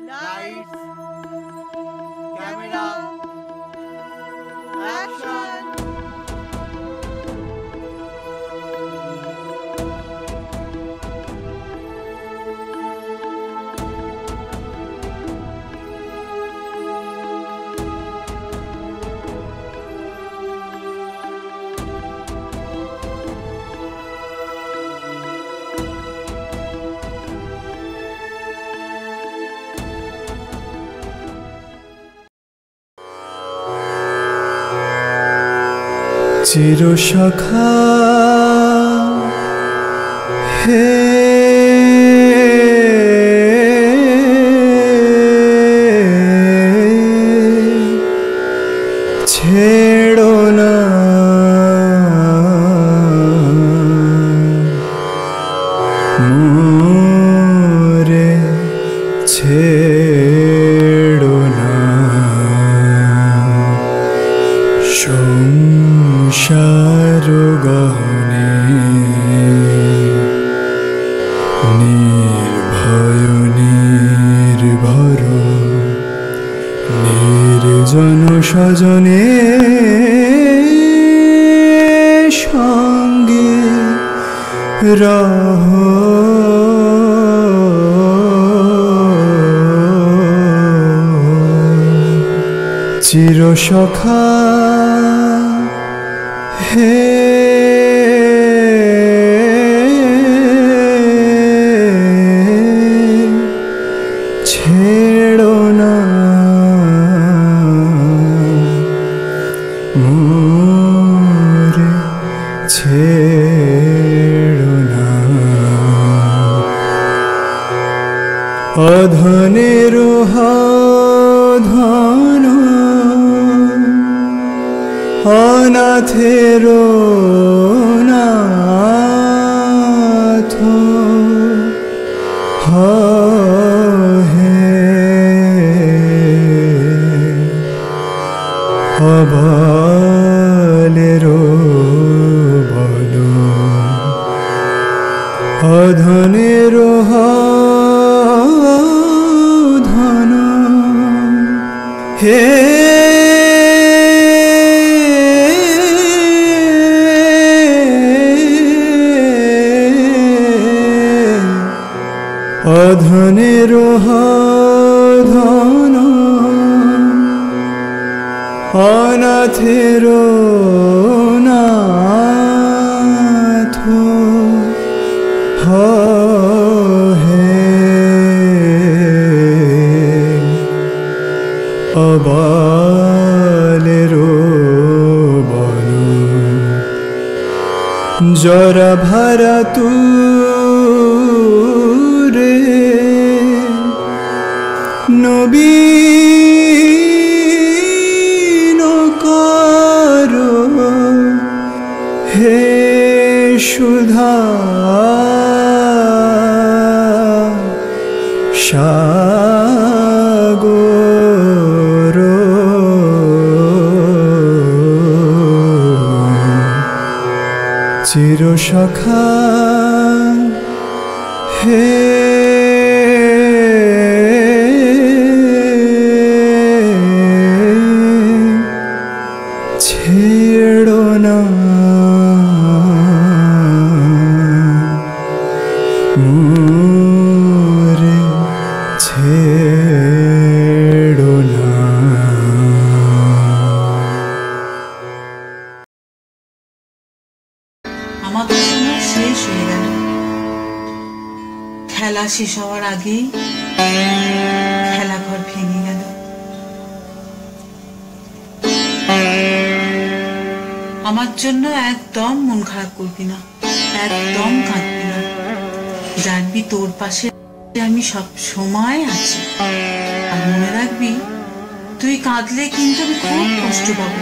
Lights, camera, action! Chirosakha হে ছেড়ো না মোরে ছেড়ো না সংসার গহনে নির্ভয় নির্ভর নির্জন স্বজনে সঙ্গে রহ চিরসখা হে ছেড়ো না মোরে ছেড়ো না অধনের ধন অনাথের নাথ হে অবলের বল অধনের ধন হে অধনের ধন অনাথের নাথ হে অবালের বল জরা ভারা তুরে নবীন কর হে সুধা সাগর চিরসখা হে ছেড়ো না মোরে ছেড়ো না আমাদের সময় শেষ হয়ে গেল। খেলা শেষ হওয়ার আগেই খেলাঘর ভেঙে গেল। আমার জন্য একদম মন খারাপ করবি না, একদম কাঁদবি না। জানবি তোর পাশে আমি সব সময় আছি। আর মনে রাখবি, তুই কাঁদলে কিন্তু আমি খুব কষ্ট পাবো।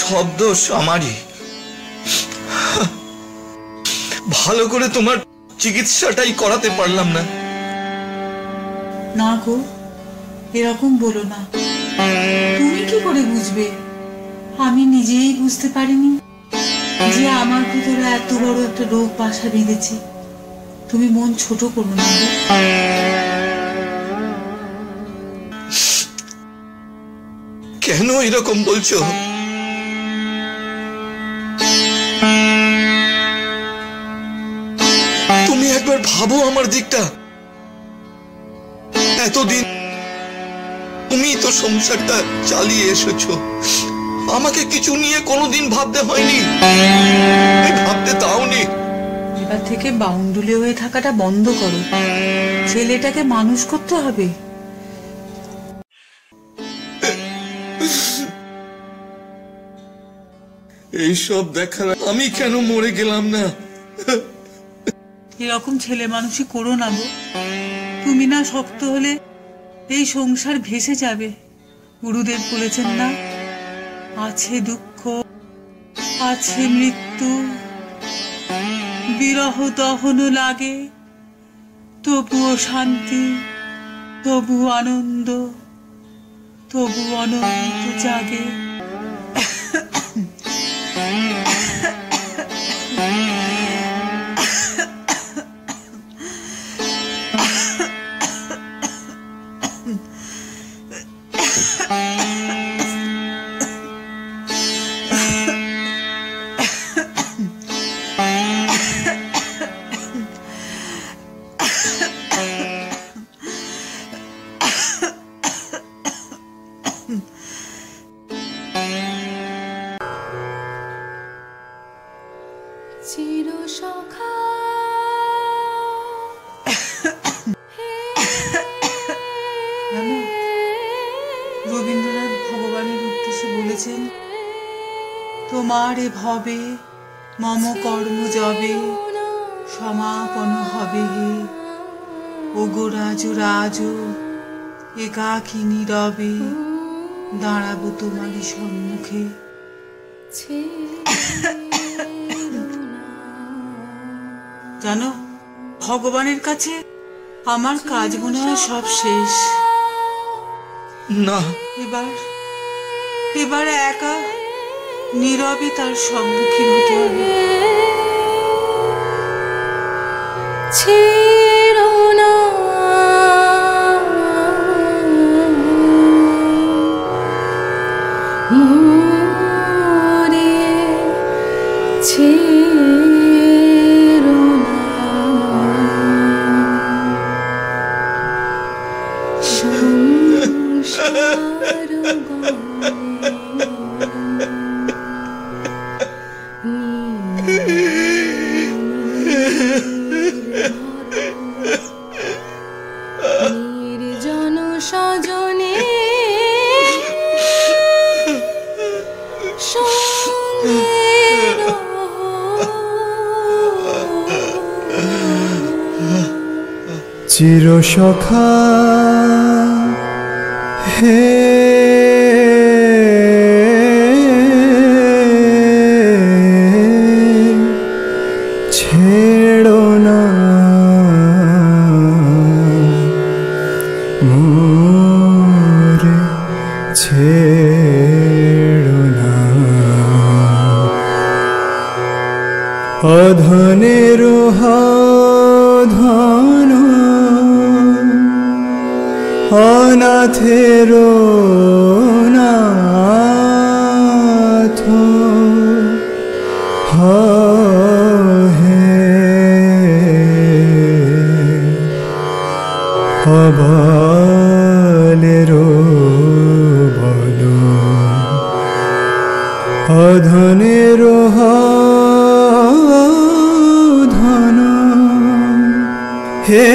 সব দোষ আমারই। ভালো করে তোমার চিকিৎসাটাই করাতে পারলাম না। না গো, এরকম বলো না। তুমি কি করে বুঝবে? আমি নিজেই বুঝতে পারিনি। যে আমার ভিতরে এত বড় একটা রোগ বাসা বেঁধেছে, তুমি মন ছোট করো না গো। কেন এরকম বলছো? তুমি একবার ভাবো আমার দিকটা। এতদিন তুমি তো সংসারটা চালিয়ে এসেছো, আমাকে কিছু নিয়ে কোনোদিন ভাবতে হয়নি, ভাবতে দাওনি। এবার থেকে বাউন্ডুলে হয়ে থাকাটা বন্ধ করো, ছেলেটাকে মানুষ করতে হবে। এইসব দেখার আমি কেন মরে গেলাম না? এরকম ছেলে মানুষই করো না গো। তুমি না শক্ত হলে এই সংসার ভেসে যাবে। গুরুদেব বলেছেন না, আছে দুঃখ, আছে মৃত্যু, বিরহ দহন লাগে, তবুও শান্তি, তবু আনন্দ, তবু অনন্ত জাগে। চিরসখা রবীন্দ্রনাথ ভগবানের উদ্দেশ্যে বলেছেন, তোমার এ ভবে মম কর্ম যবে সমাপন হবে হে, ওগো রাজ রাজ একাকিনী রবে দাঁড়াবো তোমারই সম্মুখে। জানো, ভগবানের কাছে আমার কাজ মনে হয় সব শেষ। না, এবার একা নীরবে তার সম্মুখীন হতে হবে। নির্জন সজনে চিরসখা হে ছেড়ো না মোরে, ছেড়ো না অধনের ধন অনাথের নাথ হে অবলের বল অধনের ধন হে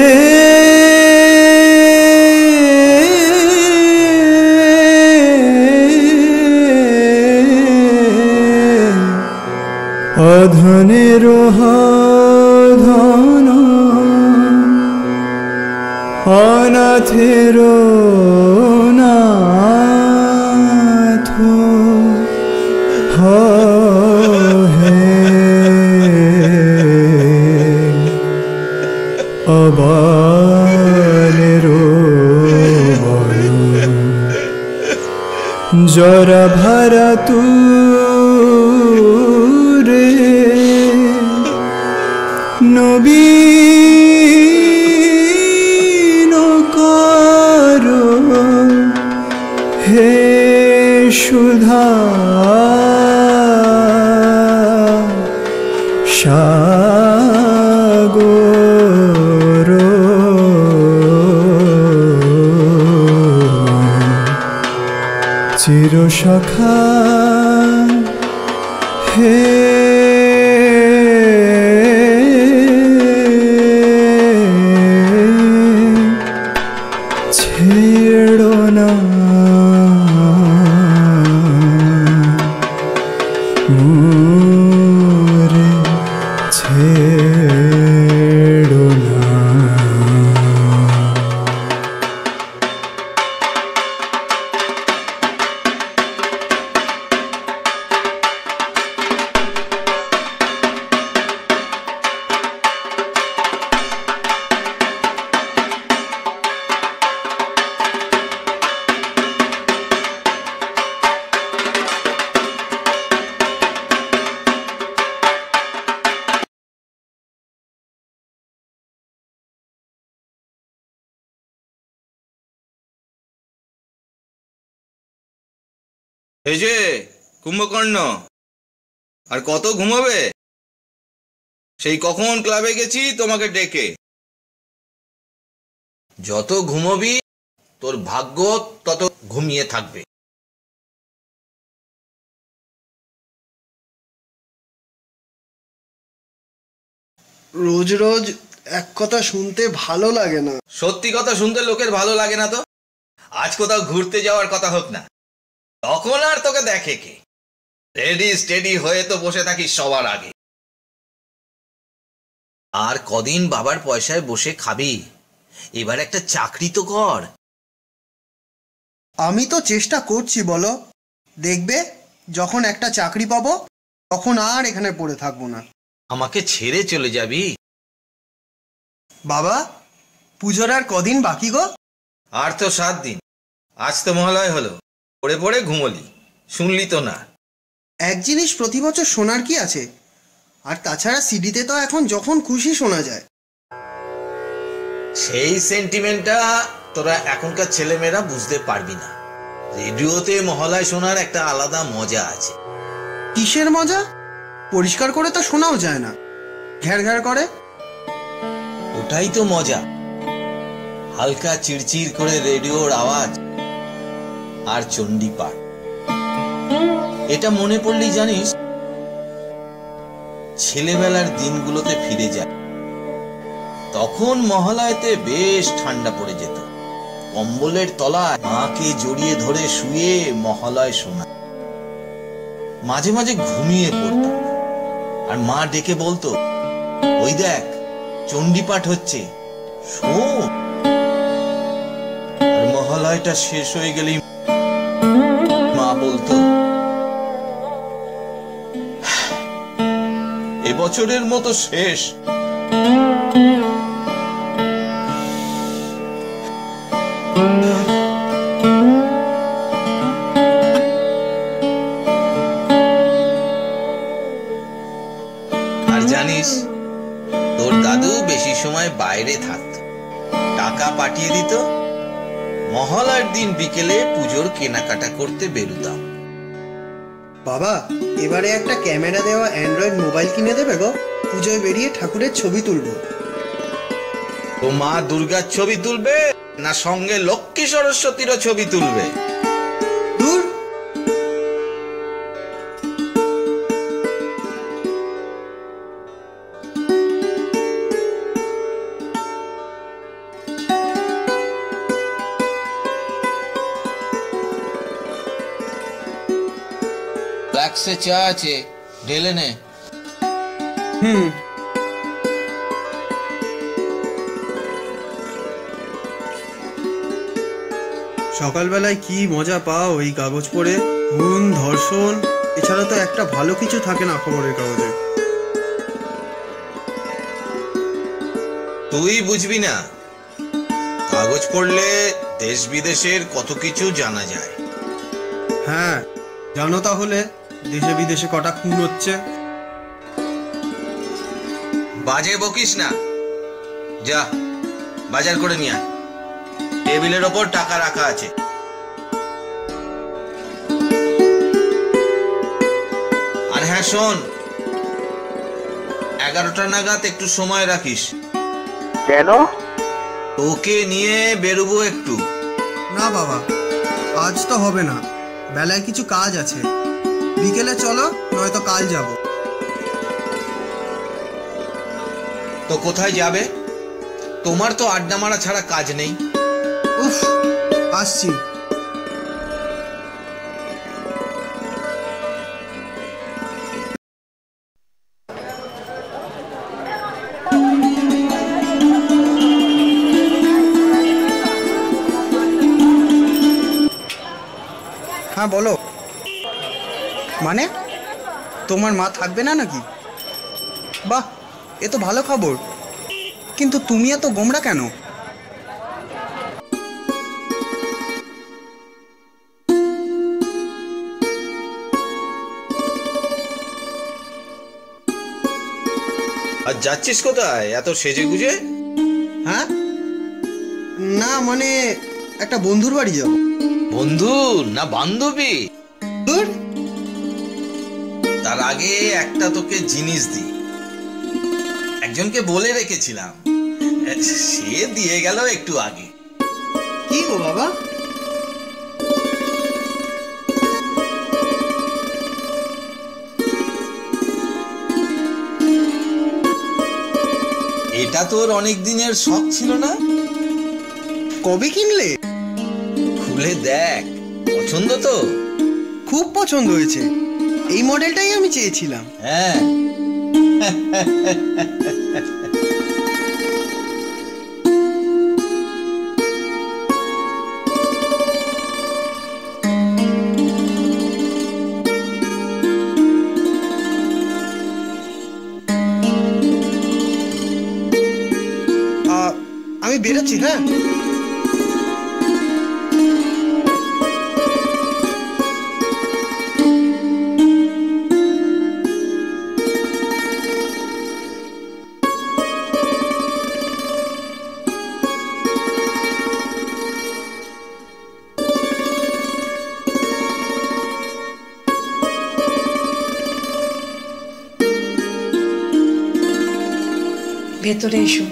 অধনের ধন অনাথের নাথ হে অবালের বল জরা ভরা তু রে নবীন করো হে সুধা সাগর চিরসখা হে ছেড়ো না মোরে ছেড়ো না। এই যে কুম্ভকর্ণ, আর কত ঘুমাবে? সেই কখন ক্লাবে গেছি তোমাকে ডেকে। যত ঘুমবি তোর ভাগ্য তত ঘুমিয়ে থাকবে। রোজ রোজ এক কথা শুনতে ভালো লাগে না। সত্যি কথা শুনতে লোকের ভালো লাগে না তো? আজ কোথাও ঘুরতে যাওয়ার কথা হোক না, তখন আর তোকে দেখে কে? রেডি স্টেডি হয়ে তো বসে থাকিস সবার আগে। আর কদিন বাবার পয়সায় বসে খাবি? এবার একটা চাকরি তো কর। আমি তো চেষ্টা করছি, বলো দেখবে যখন একটা চাকরি পাবো তখন আর এখানে পড়ে থাকবো না। আমাকে ছেড়ে চলে যাবি? বাবা, পুজোর আর কদিন বাকি গো? আর তো 7 দিন। আজ তো মহালয় হলো, পড়ে পড়ে ঘুমলি, শুনলি তো না? এক জিনিস প্রতি বছর শোনার কি আছে? আর তাছাড়া সিডিতে তো এখন যখন খুশি শোনা যায়। সেই সেন্টিমেন্টটা তোরা এখনকার ছেলেমেয়েরা বুঝতে পারবি না। রেডিওতে মহালয় শোনার একটা আলাদা মজা আছে। কিসের মজা? পরিষ্কার করে তো শোনাও যায় না, ঘ্যার ঘ্যার করে। ওটাই তো মজা, হালকা চিড়চিড় করে রেডিওর আওয়াজ আর চণ্ডী পাঠ। এটা মনে পড়লেই জানিস ছেলেবেলার দিনগুলোতে ফিরে যায়। তখন মহালয়তে বেশ ঠান্ডা পড়ে যেত, কম্বলের তলায় মাকে জড়িয়ে ধরে শুয়ে মহালয় শোনা। মাঝে মাঝে ঘুমিয়ে পড়তাম, আর মা ডেকে বলতো, ওই দেখ চণ্ডী পাঠ হচ্ছে, শোন। আর মহালয়টা শেষ হয়ে গেলেই মা বলতো, এবছরের মতো শেষ। আর জানিস, তোর দাদু বেশি সময় বাইরে থাকত, টাকা পাঠিয়ে দিত। মহালয়ার দিন বিকেলে পুজোর কেনাকাটা করতে বেরুতাম। বাবা, এবারে একটা ক্যামেরা দেওয়া অ্যান্ড্রয়েড মোবাইল কিনে দেবে গো? পুজোয় বেরিয়ে ঠাকুরের ছবি তুলবো। তো মা দুর্গার ছবি তুলবে না সঙ্গে লক্ষ্মী সরস্বতীরও ছবি তুলবে? দূর, ফ্ল্যাক্সে চা আছে, ঢেলে নে। সকালবেলায় কি মজা পাও এই কাগজ পড়ে? খুন, ধর্ষণ, এছাড়া তো একটা ভালো কিছু থাকে না খবরের কাগজে। তুই বুঝবি না, কাগজ পড়লে দেশ বিদেশের কত কিছু জানা যায়। হ্যাঁ, জানো তাহলে দেশে বিদেশে কটা খুন হচ্ছে? বাজে বকিস না, যা বাজার করে নিয়ে আয়। টেবিলের ওপর টাকা রাখা আছে। আর হ্যাঁ শোন, 11টা নাগাদ একটু সময় রাখিস। কেন? তোকে নিয়ে বেরোবো একটু। না বাবা, আজ তো হবে না, বেলায় কিছু কাজ আছে। বিকেলে চলো, নয়তো কাল যাব। তো কোথায় যাবে? তোমার তো আড্ডা মারা ছাড়া কাজ নেই। উফ, আসছি। হ্যাঁ বলো। মানে তোমার মা থাকবে না নাকি? বাহ, এ তো ভালো খবর। কিন্তু তুমি এত গোমড়া কেন? আর যাচ্ছিস কোথায় এত সেজে গুজে? হ্যাঁ না, মানে একটা বন্ধুর বাড়ি যাব। বন্ধু না বান্ধবী? দূর। তার আগে একটা তোকে জিনিস দি। একজনকে বলে রেখেছিলাম, সে দিয়ে গেল একটু আগে। কি গো বাবা? এটা তোর অনেক দিনের শখ ছিল না? কবে কিনলে? খুলে দেখ, পছন্দ তো? খুব পছন্দ হয়েছে। এই মডেলটাই আমি চেয়েছিলাম। হ্যাঁ। আমি বেরোচ্ছি। হ্যাঁ ভেতরে এসো।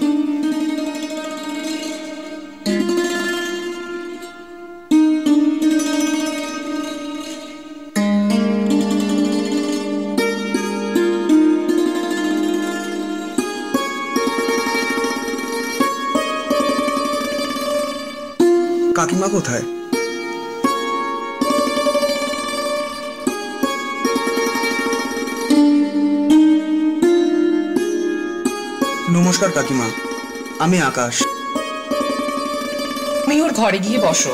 কাকিমা কোথায়? নমস্কার কাকিমা, আমি আকাশ। তুমি ওর ঘরে গিয়ে বসো।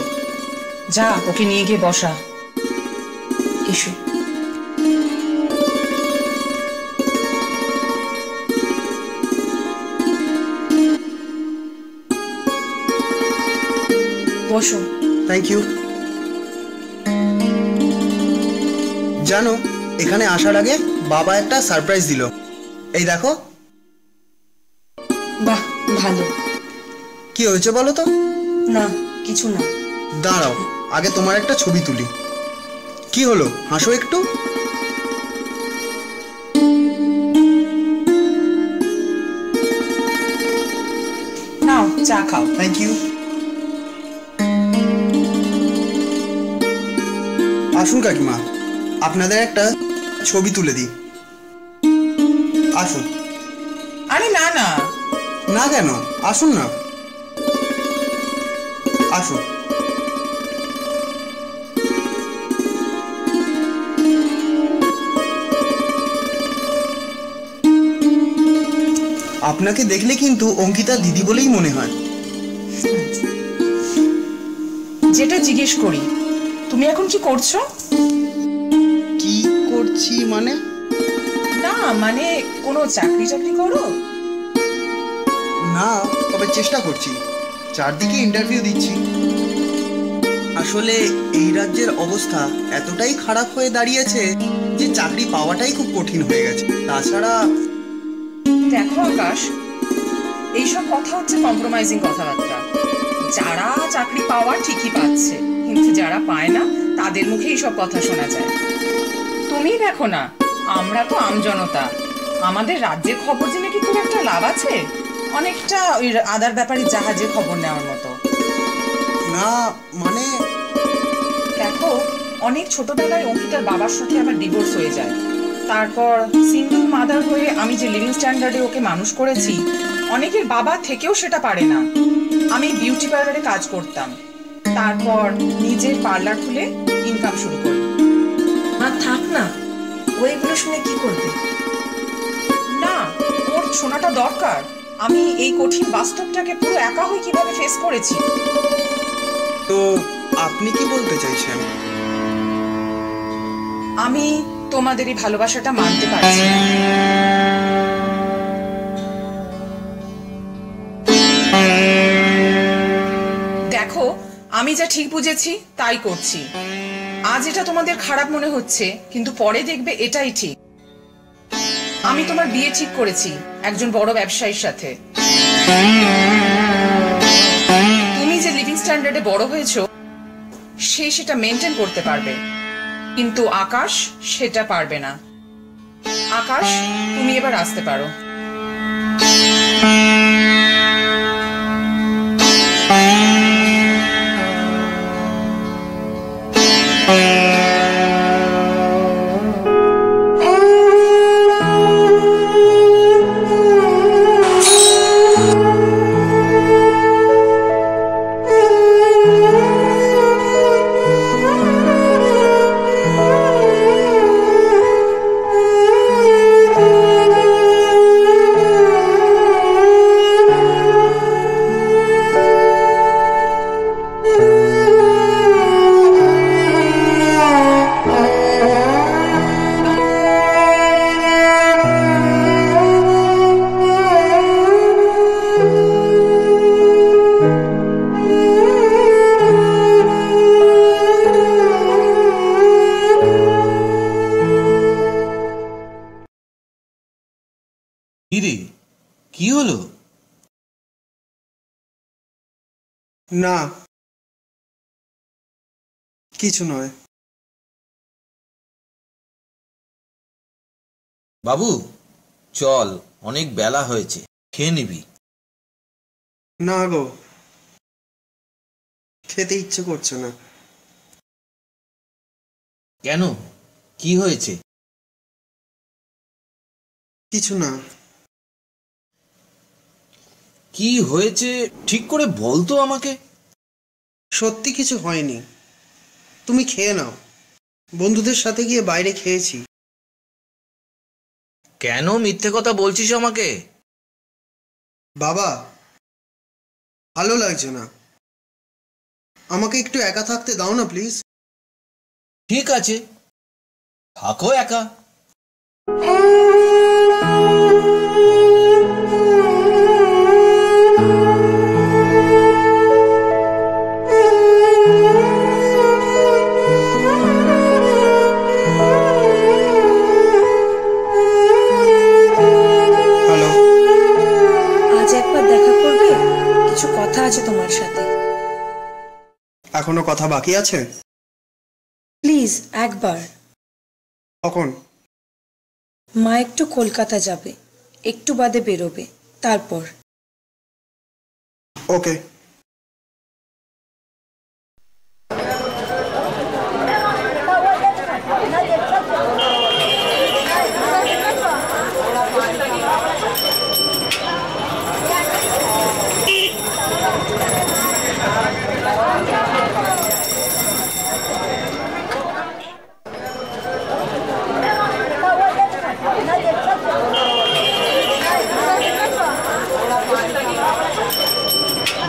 যা, ওকে নিয়ে গিয়ে বসা। এসো। বসো। Thank you. জানো, এখানে আসার আগে বাবা একটা সারপ্রাইজ দিল। এই দেখো। বাহ, ভালো। কি হয়েছে বলো তো? না, কিছু না। দাঁড়াও, আগে তোমার একটা ছবি তুলি। কি হলো, হাসো একটু। নাও, চা খাও। Thank you. আসুন কাকিমা, আপনাদের একটা ছবি তুলে দিই। আসুন। আরে না না। না কেন? আসুন না, আসুন। আপনাকে দেখলে কিন্তু অঙ্কিতা দিদি বলেই মনে হয়। যেটা জিজ্ঞেস করি, তুমি এখন কি করছো? কি করছি মানে? না মানে কোনো চাকরি করো? না, তবে চেষ্টা করছি। চারদিকে ইন্টারভিউ দিচ্ছি। আসলে এই রাজ্যের অবস্থা এতটাই খারাপ হয়ে দাঁড়িয়েছে যে চাকরি পাওয়াটাই খুব কঠিন হয়ে গেছে। তাছাড়া দেখো আকাশ, এইসব কথা হচ্ছে কম্প্রোমাইজিং কথাবার্তা। যারা চাকরি পাওয়া ঠিকই পাচ্ছে, কিন্তু যারা পায় না তাদের মুখে এইসব কথা শোনা যায়। তুমি দেখো না, আমরা তো আমজনতা, আমাদের রাজ্যের খবর জেনে কি খুব একটা লাভ আছে? অনেকটা ওই আদার ব্যাপারে জাহাজের খবর নেওয়ার মতো। না মানে দেখো, অনেক ছোটবেলায় অঙ্কিতার বাবার সাথে আমার ডিভোর্স হয়ে যায়। তারপর সিঙ্গেল মাদার হয়ে আমি যে লিভিং স্ট্যান্ডার্ডে ওকে মানুষ করেছি, অনেকের বাবা থেকেও সেটা পারে না। আমি বিউটি পার্লারে কাজ করতাম, তারপর নিজের পার্লার খুলে ইনকাম শুরু করি। মা থাক না, ও এগুলো শুনে কি করবে? না, ওর শোনাটা দরকার। আমি এই কঠিন বাস্তবটাকে পুরো একা হয়ে কিভাবে ফেস করেছি। তো আপনি কি বলতে চাইছেন? আমি তোমাদের এই ভালোবাসাটা মানতে পারছি না। দেখো, আমি যা ঠিক বুঝেছি তাই করছি। আজ এটা তোমাদের খারাপ মনে হচ্ছে, কিন্তু পরে দেখবে এটাই ঠিক। আমি তোমার বিয়ে ঠিক করেছি একজন বড় ব্যবসায়ীর সাথে। তুমি যে লিভিং স্ট্যান্ডার্ডে বড় হয়েছো, সে সেটা মেনটেন করতে পারবে, কিন্তু আকাশ সেটা পারবে না। আকাশ, তুমি এবার আসতে পারো। কিরে, কি হলো? না, কিছু নয়। বাবু চল, অনেক বেলা হয়েছে, খেয়ে নিবি। না গো, খেতে ইচ্ছে করছে না। কেন, কি হয়েছে? কিছু না। কি হয়েছে ঠিক করে বলতো আমাকে। সত্যি কিছু হয়নি, তুমি খেয়ে নাও। বন্ধুদের সাথে গিয়ে বাইরে খেয়েছি। কেন মিথ্যে কথা বলছিস আমাকে? বাবা, ভালো লাগছে না, আমাকে একটু একা থাকতে দাও না প্লিজ। ঠিক আছে, থাকো একা। হ্যালো, আজ একবার দেখা করবে? কিছু কথা আছে তোমার সাথে। এখনো কথা বাকি আছে? প্লিজ একবার। কখন? মা একটু কলকাতা যাবে, একটু বাদে বেরোবে, তারপর। ওকে।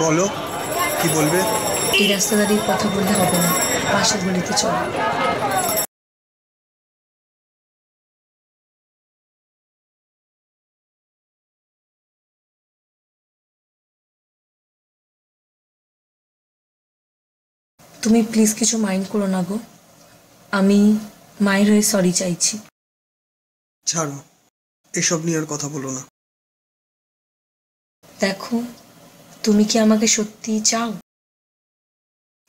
বলো, কি বলবে? এই রাস্তা দাঁড়িয়ে কথা বললে হবে না, পাশের গলিতে চলো। তুমি প্লিজ কিছু মাইন্ড করো না গো, আমি মায়ের হয়ে সরি চাইছি। ছাড়ো, এসব নিয়ে আর কথা বলো না। দেখো, তুমি কি আমাকে সত্যিই চাও?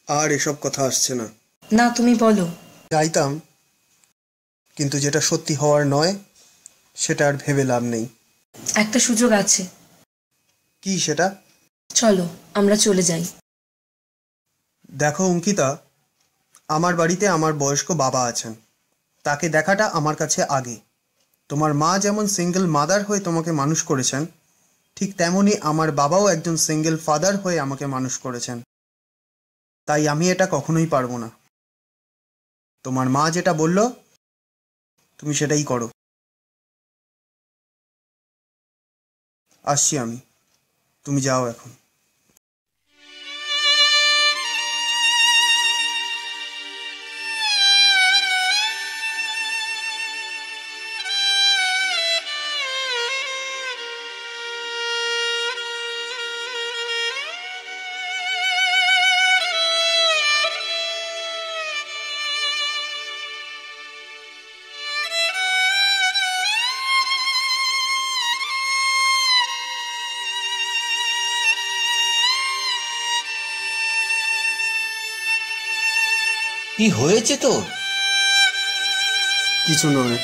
আর এসব কথা আসছে না। না, তুমি বলো। চাইতাম, কিন্তু যেটা সত্যি হওয়ার নয় সেটা আর ভেবে লাভ নেই। একটা সুযোগ আছে। কি সেটা? চলো আমরা চলে যাই। দেখো অঙ্কিতা, আমার বাড়িতে আমার বয়স্ক বাবা আছেন, তাকে দেখাটা আমার কাছে আগে। তোমার মা যেমন সিঙ্গেল মাদার হয়ে তোমাকে মানুষ করেছেন, ঠিক তেমনি আমার বাবাও একজন সিঙ্গেল ফাদার হয়ে আমাকে মানুষ করেছেন। তাই আমি এটা কখনোই পারবো না। তোমার মা যেটা বলল তুমি সেটাই করো। আসছি আমি, তুমি যাও এখন। কি হয়েছে তোর? কিছু নয়।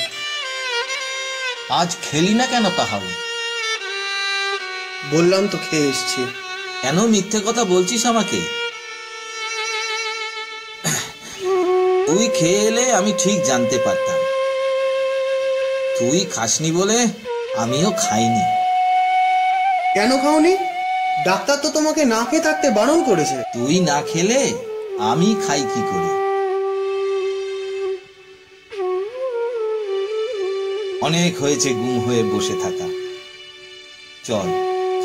আজ খেলি না কেন তাহলে? বললাম তো খেয়ে এসছি। কেন মিথ্যে কথা বলছিস আমাকে? তুই খেয়ে এলে আমি ঠিক জানতে পারতাম। তুই খাসনি বলে আমিও খাইনি। কেন খাওনি? ডাক্তার তো তোমাকে না খেয়ে থাকতে বারণ করেছে। তুই না খেলে আমি খাই কি করে? অনেক হয়েছে গুম হয়ে বসে থাকা। চল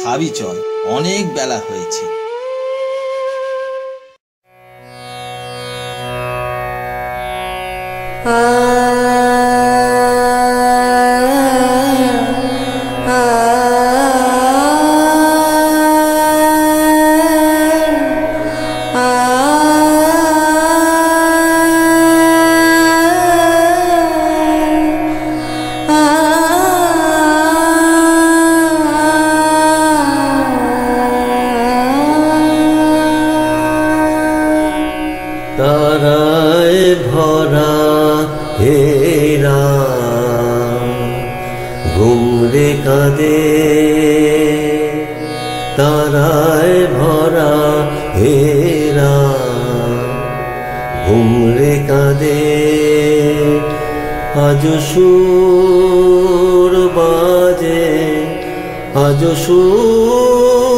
খাবি, চল, অনেক বেলা হয়েছে। তারায় ভরা হেরা ঘুমরে কাঁদে, তারায় ভরা হেরা ঘুমরে কাঁদে। আজ সুর বাজে, আজ সুর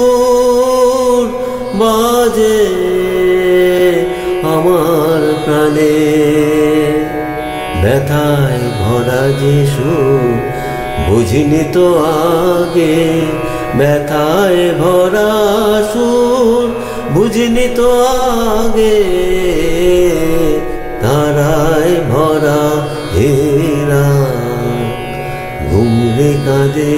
বাজে আমার প্রাণে। ব্যথায় ভরা যে সুর বুঝিনি তো আগে, ব্যথায় ভরা সুর বুঝিনি তো আগে। তারায় ভরা হেরা ঘুমরে কাঁদে।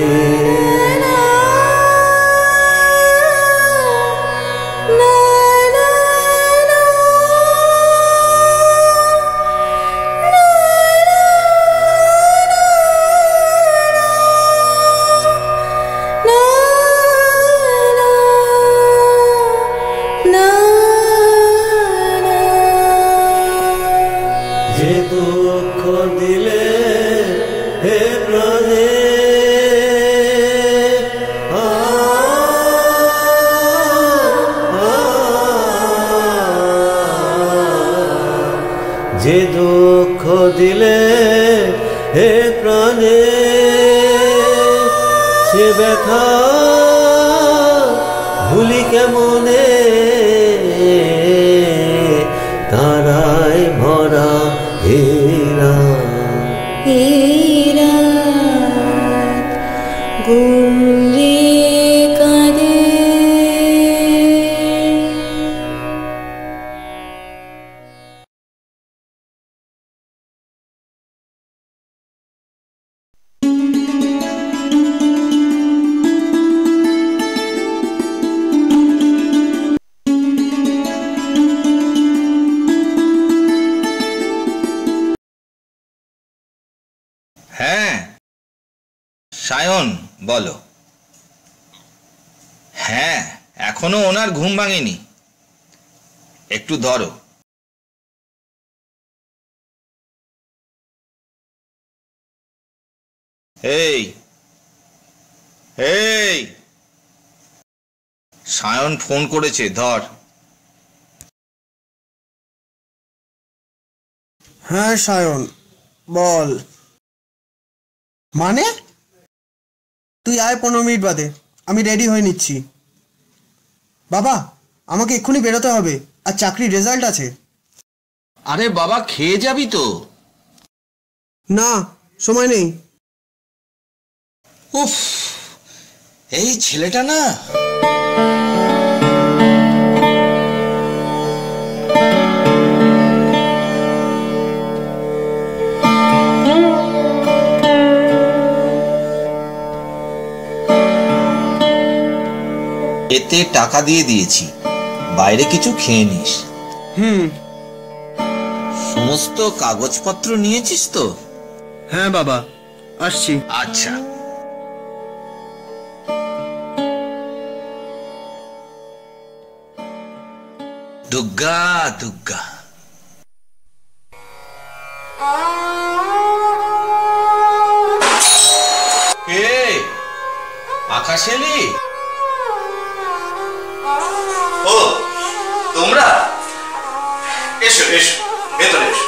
যে দুঃখ দিলে হে প্রাণে, যে দুঃখ দিলে হে প্রাণে, সে ব্যথা ভুলি কেমনে। তারায় ভরা হেরা হেরা ঘুমরে কাঁদে। হ্যাঁ সায়ন, বলো। হ্যাঁ, এখনো ওনার ঘুম ভাঙেনি। একটু ধরো। এই এই, সায়ন ফোন করেছে, ধর। হ্যাঁ সায়ন, বল। মানে? তুই আয় 15 মিনিট বাদে, আমি রেডি হয়ে নিচ্ছি। বাবা, আমাকে এক্ষুনি বেরোতে হবে, আর চাকরির রেজাল্ট আছে। আরে বাবা, খেয়ে যাবি তো? না, সময় নেই। উফ, এই ছেলেটা না। এতে টাকা দিয়ে দিয়েছি, বাইরে কিছু খেয়ে নিস। সমস্ত কাগজপত্র নিয়েছিস তো? হ্যাঁ বাবা, আসছি। আচ্ছা। দুর্গা দুর্গা। কে? আকাশেলি? ও তোমরা, এসো এসো, ভেতরে এসো।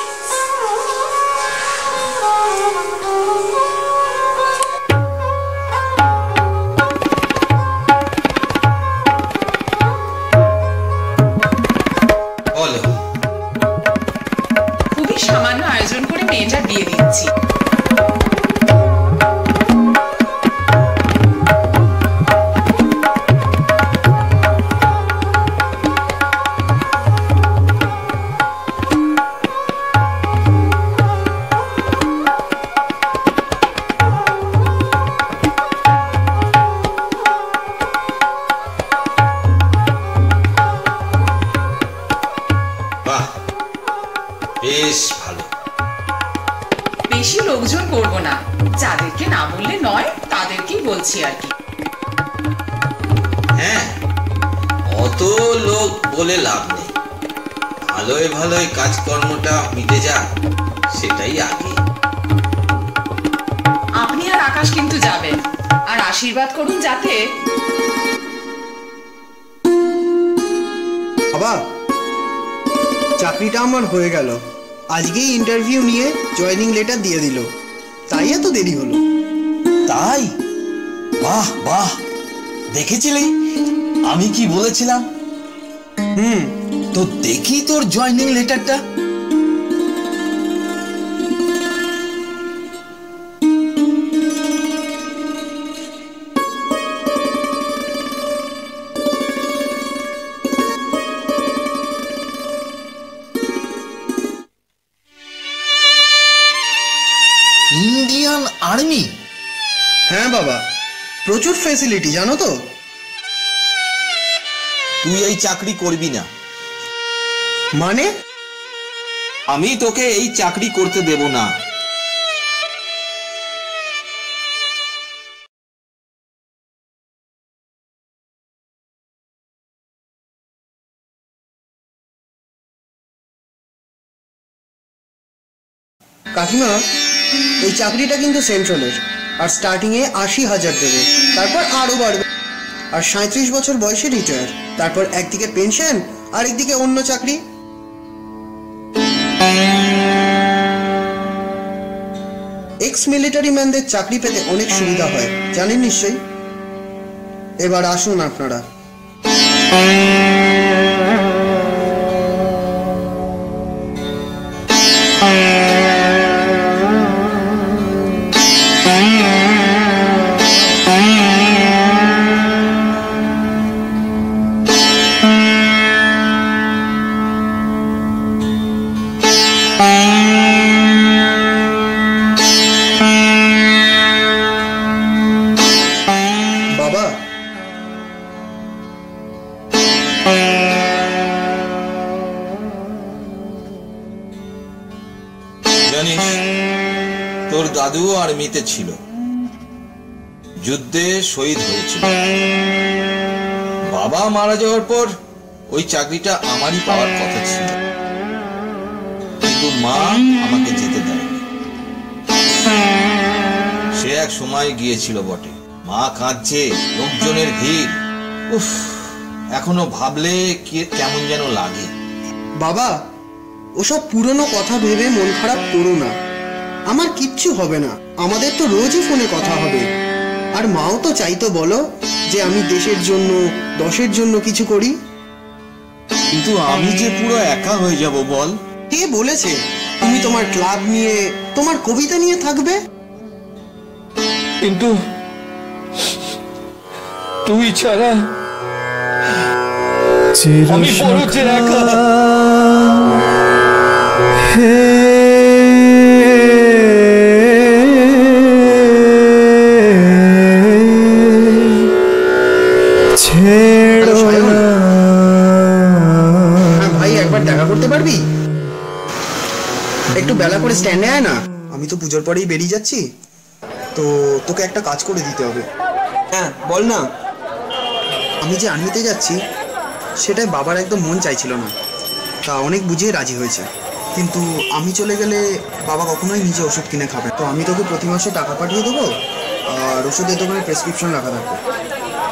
বলো। খুবই সামান্য আয়োজন করে মেয়েটার বিয়ে দিচ্ছি। বাহ, বেশ ভালো। বেশি লোকজন করবো না, যাদেরকে না বললে নয় তাদেরকেই বলছি আর কি। হ্যাঁ, অত লোক বলে লাভ নেই। ভালোই ভালোই কাজকর্মটা মিটে যাক, সেটাই আগে। আপনি আর আকাশ কিন্তু যাবেন, আর আশীর্বাদ করুন যাতে। বাবা, চাকরিটা আমার হয়ে গেল। আজকেই ইন্টারভিউ নিয়ে জয়েনিং লেটার দিয়ে দিল, তাই এত দেরি হলো। তাই? বাহ বাহ, দেখেছিলি আমি কি বলেছিলাম? তো দেখি তোর জয়েনিং লেটারটা। Indian army? হ্যাঁ বাবা, প্রচুর ফ্যাসিলিটি, জানো তো। তুই এই চাকরি করবি না। মানে? আমি তোকে এই চাকরি করতে দেব না। কাকিমা, এই চাকরিটা কিন্তু সেন্ট্রালের, আর স্টার্টিংয়ে 80,000 দেবে, তারপর আরও বাড়বে। আর 37 বছর বয়সে রিটায়ার, তারপর একদিকে পেনশন আর একদিকে অন্য চাকরি। এক্স মিলিটারি ম্যানদের চাকরি পেতে অনেক সুবিধা হয়, জানেন নিশ্চয়ই। এবার আসুন আপনারা। বাবা, জানিস, তোর দাদু আর্মিতে ছিল, যুদ্ধে শহীদ হয়েছিল। বাবা মারা যাওয়ার পর ওই চাকরিটা আমারই পাওয়ার কথা ছিল, কিন্তু মা আমাকে যেতে দেয়নি। সে এক সময় গিয়েছিল বটে। মা কাঁদছে, লোকজনের ভিড়, উফ, এখনো ভাবলে কেমন যেন লাগে। বাবা, ওসব পুরনো কথা ভেবে মন খারাপ করো না। আমার কিচ্ছু হবে না, আমাদের তো রোজই ফোনে কথা হবে। আর মাও তো চাইতো বলো যে আমি দেশের জন্য, দশের জন্য কিছু করি। কিন্তু আমি যে পুরো একা হয়ে যাব বল। কে বলেছে তুমি তোমার ক্লাব নিয়ে, তোমার কবিতা নিয়ে থাকবে? কিন্তু তুই ছাড়া আমি বড় যে একা। হে ছেড়ো না। ভাই একবার দেখা করতে পারবি? একটু বেলা করে স্ট্যান্ডে আয় না। আমি তো পুজোর পরেই বেরিয়ে যাচ্ছি, তো তোকে একটা কাজ করে দিতে হবে। হ্যাঁ বল না। আমি যে আর্মিতে যাচ্ছি সেটাই বাবার একদম মন চাইছিল না, তা অনেক বুঝিয়ে রাজি হয়েছে। কিন্তু আমি চলে গেলে বাবা কখনোই নিজে ওষুধ কিনে খাবে। তো আমি তোকে প্রতি মাসে টাকা পাঠিয়ে দেবো, আর ওষুধের দোকানে প্রেসক্রিপশন রাখা থাকবে।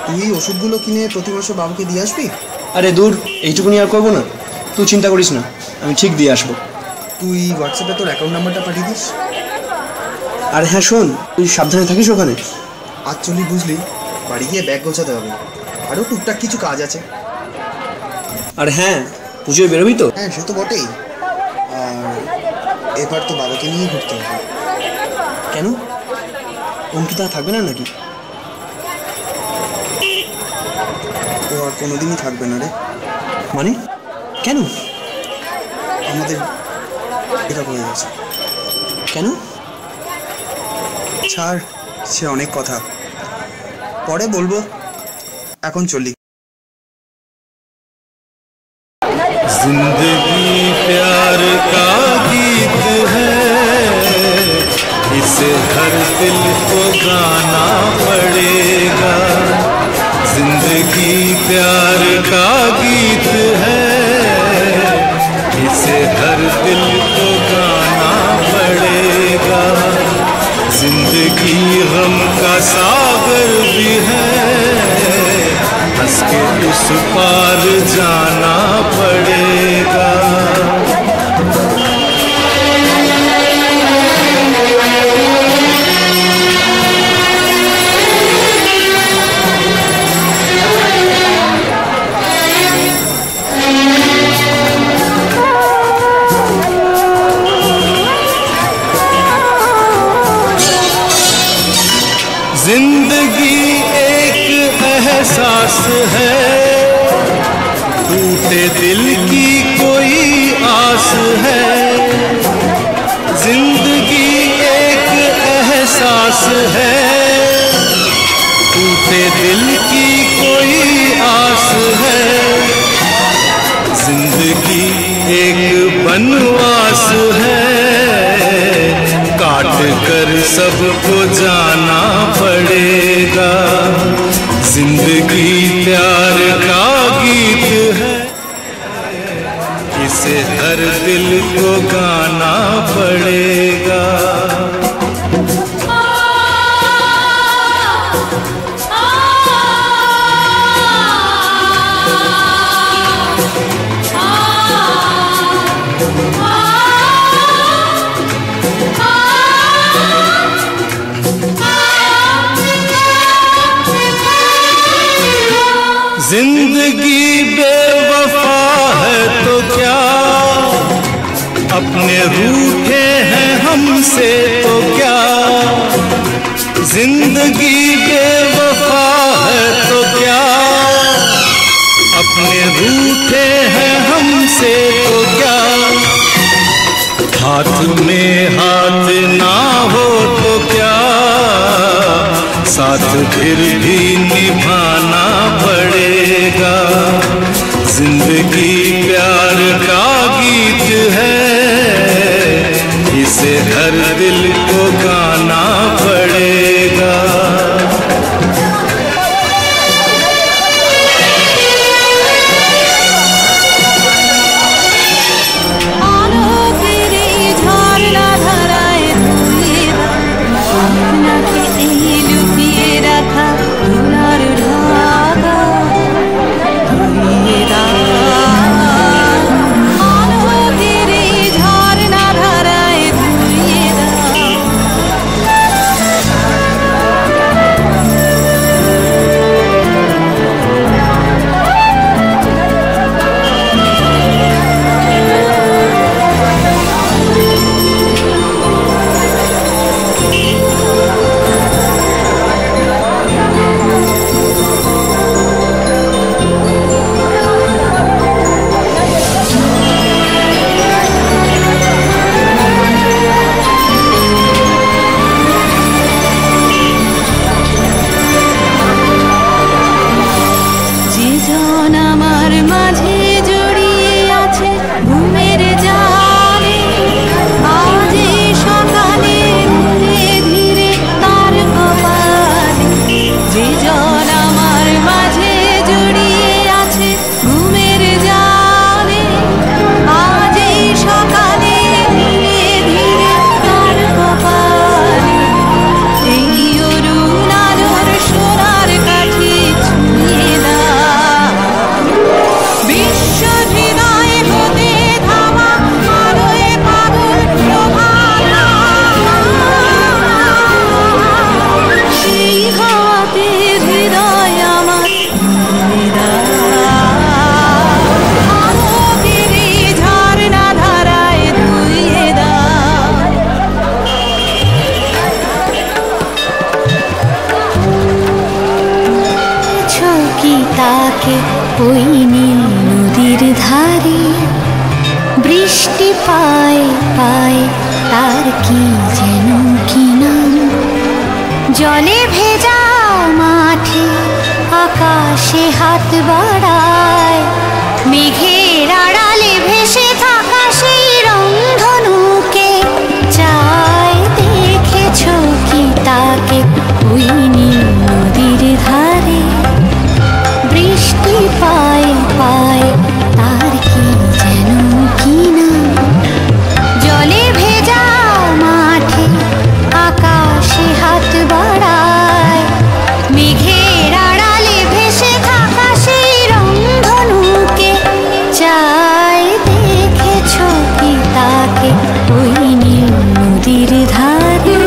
তুই ওষুধগুলো কিনে প্রতি মাসে বাবাকে দিয়ে আসবি। আরে দূর, এইটুকুনি আর করবো না, তুই চিন্তা করিস না, আমি ঠিক দিয়ে আসবো। তুই হোয়াটসঅ্যাপে তোর অ্যাকাউন্ট নাম্বারটা পাঠিয়ে দিস। আর হ্যাঁ শোন, তুই সাবধানে থাকিস ওখানে। আজ চলি বুঝলি, বাড়ি গিয়ে ব্যাগ গোছাতে হবে, আরও টুকটাক কিছু কাজ আছে। আর হ্যাঁ, পুজোয় বেরোবি তো? হ্যাঁ সে তো বটেই। আর এবার তো বাবাকে নিয়ে ঘুরতে হবে। কেন, অঙ্কিতা থাকবে না নাকি? ও আর কোনোদিনই থাকবে না রে। মানে কেন? আমাদের এটা হয়ে গেছে। কেন? ছাড়, সে অনেক কথা, পরে বলবো, এখন চলি। जिंदगी प्यार का गीत है, इसे हर दिल को गाना पड़ेगा। जिंदगी प्यार का गीत है, इसे हर दिल को गाना पड़ेगा। जिंदगी गम का सागर भी है, हंस के उस पार जाना पड़ेगा। जिंदगी एक एहसास है, टूटे दिल की कोई आस है। जिंदगी एक एहसास है, टूटे दिल की कोई आस है। जिंदगी एक बनवास है, काट कर सबको जाना पड़ेगा। जिंदगी प्यार का गीत है, इसे हर दिल को गाना पड़ेगा। जिंदगी बेवफा है तो क्या, अपने रूठे हैं हमसे तो क्या। जिंदगी बेवफा है तो क्या, अपने रूठे हैं हमसे तो क्या। हाथ में हाथ ना हो तो क्या, साथ फिर भी निभाना पड़ेगा। जिंदगी प्यार का गीत है, इसे हर दिल को गाना पड़ेगा। থাকে ওই নীল নদীর ধারে। বৃষ্টি পায় পায় তার কি যেন কি নাম, জলে ভেজা মাঠে আকাশে হাত বাড়ায়। মেঘের আড়ালে ভেসে থাকা সেই রংধনুকে চায়, দেখেছ কি তাকে ওই নীল নদীর ধারে। বৃষ্টি পায় পায় তার কি যেন কি নাম, জলে ভেজা মাঠে আকাশে হাত বাড়ায়। মেঘের আড়ালে ভেসে থাকা সেই রংধনুকে চায়, দেখেছ কি তাকে ওই নীল নদীর ধারে।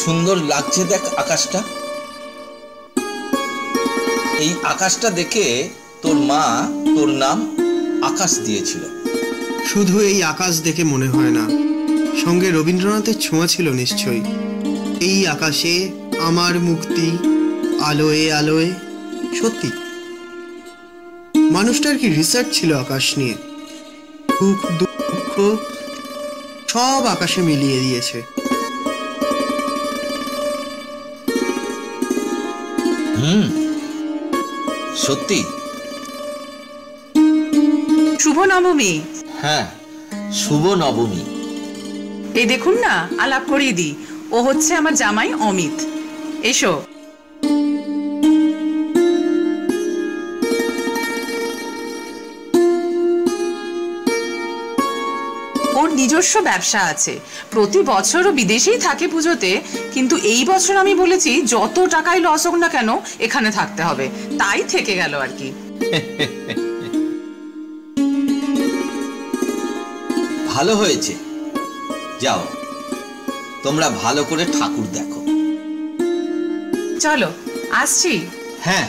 সুন্দর লাগছে দেখ আকাশটা। এই আকাশটা দেখে তোর মা তোর নাম আকাশ দিয়েছিল। শুধু এই আকাশ দেখে মনে হয় না, সঙ্গে রবীন্দ্রনাথের ছোঁয়া ছিল নিশ্চয়ই। এই আকাশে আমার মুক্তি, আলোয় আলোয়। সত্যি মানুষটার কি রিসার্চ ছিল আকাশ নিয়ে, সুখ দুঃখ সব আকাশে মিলিয়ে দিয়েছে। সত্যি। শুভ নবমী। হ্যাঁ, শুভ নবমী। এই দেখুন না, আলাপ করিয়ে দিই, ও হচ্ছে আমার জামাই অমিত। এসো। ওর নিজস্ব ব্যবসা আছে, প্রতি বছরও বিদেশেই থাকে পুজোতে, কিন্তু এই বছর আমি বলেছি যত টাকাই লস হোক না কেন এখানে থাকতে হবে, তাই থেকে গেল আর কি। ভালো হয়েছে, যাও তোমরা ভালো করে ঠাকুর দেখো। চলো আসছি। হ্যাঁ।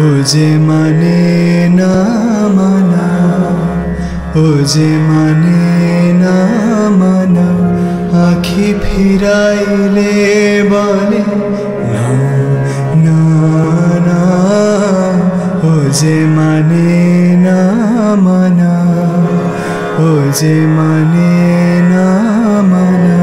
ও যে মানে না মানা, ও যে মানে না মানা, আখি ফিরাইলে বলে না না না। ও যে মানে না মানা, ও যে মানে না মানা।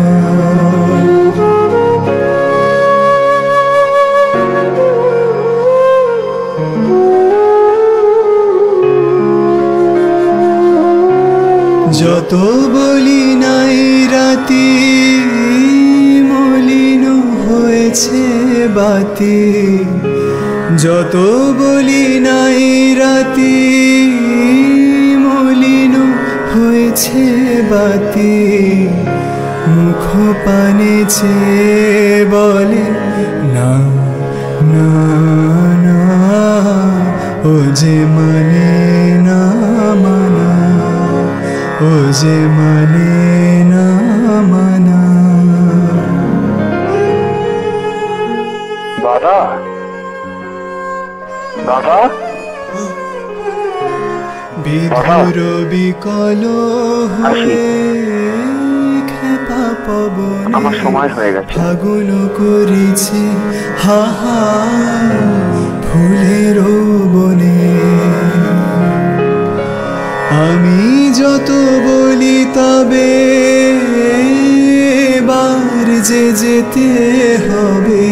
যত বলি নাই রাতি মলিন হয়েছে বাতি, যত বলি নাই রাতি মলিন হয়েছে বাতি, মুখ পানে চেয়ে বলে না না না, ও যে মানে না মানা, ও যে মানে না মানা। দাদা দাদা, বিধুর বিকল হয়ে খেপা পবনে আমার সময় হয়ে গেছে। ফাগুন করেছে হা হা ফুলের বনে, আমি যত বলি তবে এবার যে যেতে হবে,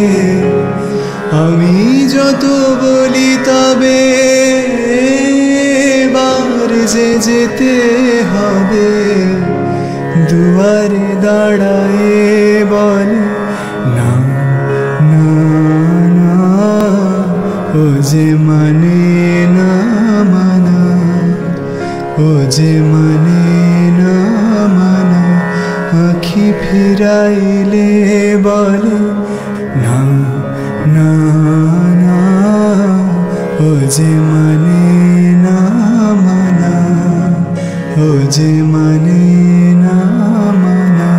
আমি যত বলি তবে এবার যে যেতে হবে, দুয়ারে দাঁড়ায়ে বলে না না না, ও যে মানে না মানা, ও যে মানে না মানা, আঁখি ফিরাইলে বলে না না না, ও যে মানে না মানা, ও যে মানে না মানা।